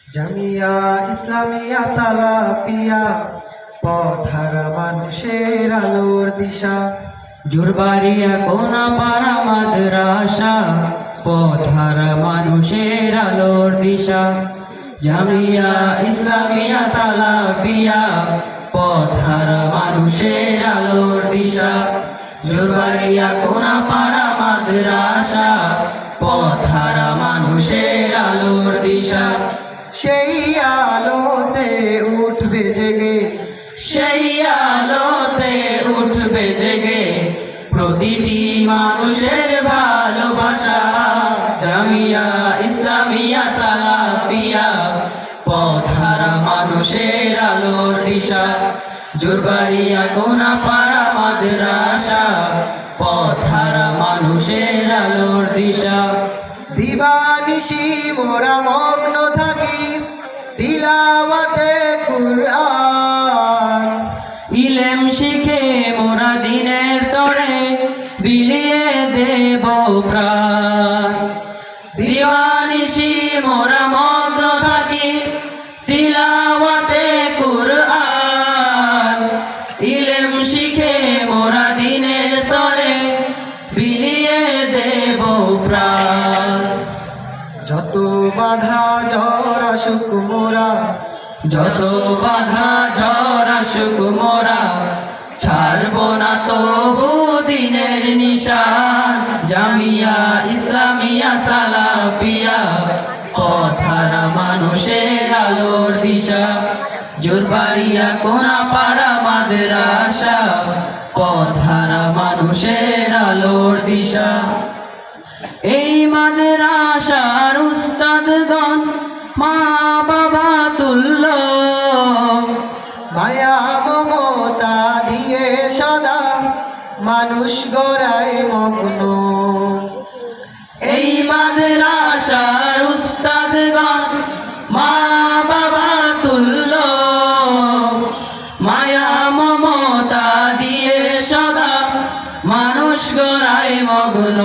জামিয়া ইসলামিয়া সালাফিয়া পথহারা মানুষের আলোর দিশা। জুরবাড়িয়া কোনাপাড়া মাদ্রাসা পথহারা মানুষের আলোর দিশা। জামিয়া ইসলামিয়া সালাফিয়া পথহারা মানুষের আলোর দিশা। জুরবাড়িয়া কোনাপাড়া মাদ্রাসা পথহারা মানুষের আলোর দিশা। সেই আলোতে উঠবে জেগে, সেই আলোতে উঠবে জেগে প্রতিটি মানুষের ভালোবাসা। জামিয়া ইসলামিয়া সালাফিয়া পথহারা মানুষের আলোর দিশা। জুরবাড়িয়া কোনাপাড়া মাদ্রাসা পথহারা মানুষের আলোর দিশা। দিবানিশি মোরা মগ্ন থাকি তিলাওয়াতে কুরআন। ইলম শিখে মোরা দিনের তরে বিলিয়ে দেব প্রাণ। দিবানিশি মোরা মগ্ন থাকি তিলাওয়াতে কুরআন। ইলম শিখে মোরা দিনের তরে বিলিয়ে দেব প্রাণ। যত বাধা ঝড় আসুক মোরা, যত বাধা ঝড় আসুক মোরা ছাড়ব না তবু দিনের নিশান। জামিয়া ইসলামিয়া সালাফিয়া পথহারা মানুষের আলোর দিশা। জুরবাড়িয়া কোনাপাড়া মাদ্রাসা পথহারা মানুষের আলোর দিশা। এই মাদ্রাসার উস্তাদগণ মা বাবা তুল্য, মায়া মমতা দিয়ে সদা মানুষ গড়ায় মগ্ন। এই মাদ্রাসার উস্তাদগণ মা বাবা তুল্য, মায়া মমতা দিয়ে সদা মানুষ গড়ায় মগ্ন।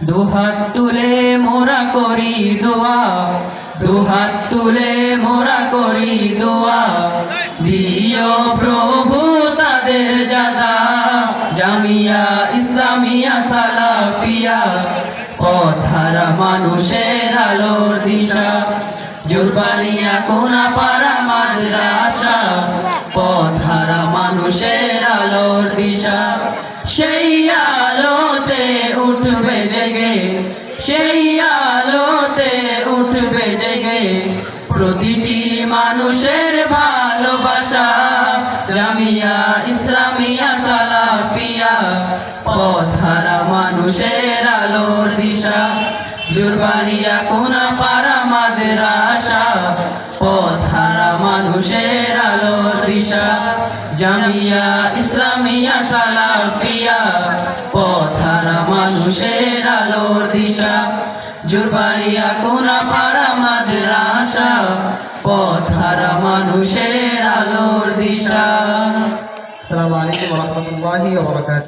দুহাত তুলে মোরা করি দোয়া, দুহাত তুলে মোরা করি দোয়া, দিও প্রভু তাদের যাজা। জামিয়া ইসলামিয়া সালাফিয়া পথহারা মানুষের আলোর দিশা। জুরবাড়িয়া কোনাপাড়া মাদ্রাসা পথহারা মানুষের আলোর দিশা। সেই আলোতে উঠবে জেগে, সেই আলোতে উঠবে জেগে প্রতিটি মানুষের ভালোবাসা। জামিয়া ইসলামিয়া সালাফিয়া পথহারা মানুষের আলোর দিশা। জুরবাড়িয়া কোনাপাড়া মাদ্রাসা পথহারা মানুষের আলোর দিশা। জামিয়া ইসলামিয়া সালাফিয়া পথহারা মানুষের আলোর দিশা। জুরবাড়িয়া কোনাপাড়া মাদ্রাসা পথহারা মানুষের আলোর দিশা। আসসালামু আলাইকুম ওয়া রাহমাতুল্লাহি ওয়া বারাকাতুহু।